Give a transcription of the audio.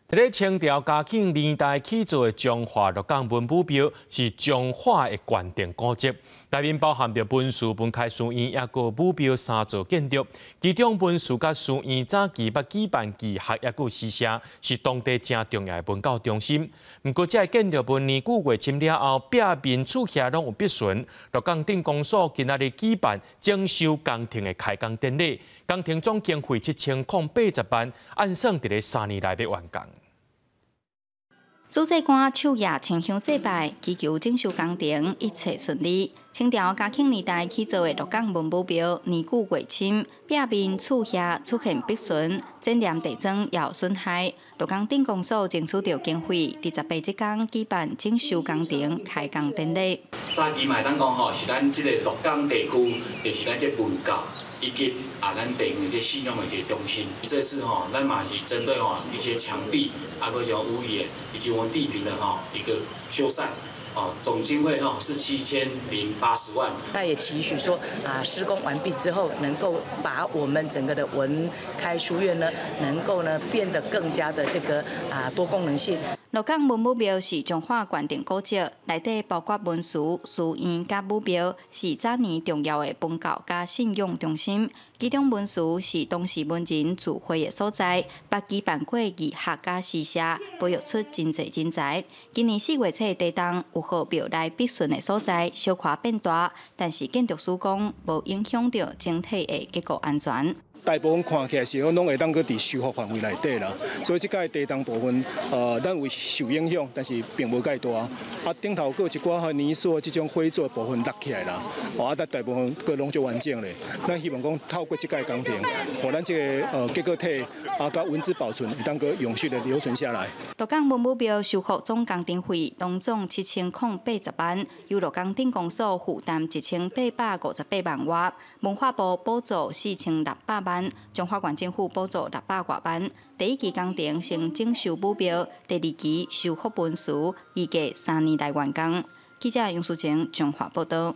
在清朝嘉庆年代起造的中华鹿港文武庙是中华的关键古迹，内面包含着文殊、文开书院，也个武庙三座建筑。其中文殊甲书院早期捌举办祭学，也个诗社，是当地正重要的文教中心。不过，这建筑物年久月深了后，壁面厝下拢有壁损。鹿港镇公所今仔日举办整修工程的开工典礼，工程总经费7080万，按算伫咧3年内要完工。主祭官手艺清香祭拜，祈求整修工程一切顺利。清朝嘉庆年代起造的鹿港文武庙，年久月深，壁面厝下出现壁损，展念地砖也有损害。鹿港镇公所争取到经费，伫18这天举办整修工程开工典礼。早期嘛，当讲吼，是咱即个鹿港地区，就是咱这文教。以及咱地方这信用的这中心，这次咱嘛是针对一些墙壁，个像屋檐以及我们地坪的一个修缮，总经费是7080万。那也期许说施工完毕之后，能够把我们整个的文开书院呢，能够呢变得更加的这个多功能性。鹿港文武庙是中华关键古迹，内底包括文殊、书院甲武庙，是早年重要的文教甲信仰中心。其中文殊是当时文人聚会的所在，捌举办过义学甲诗社，培育出真侪人才。今年4月初地动，有号庙内壁损的所在小可变大，但是建筑施工无影响到整体的结构安全。大部分看起来是拢会当搁伫修复范围内底啦，所以即届地动部分，咱有受影响，但是并无介大。顶头搁一寡泥塑即种灰做部分落起来啦，大部分搁拢足完整咧。咱希望讲透过即届工程，互咱即个结构体甲文字保存，会当搁永续的留存下来。鹿港文武庙修复总工程费拢总7080万，由鹿港镇公所负担1858万外，文化部补助4600万。中华县政府补助600多万。第一期工程先整修武庙，第二期修复文殊，预计3年内完工。记者杨淑晴，中华报道。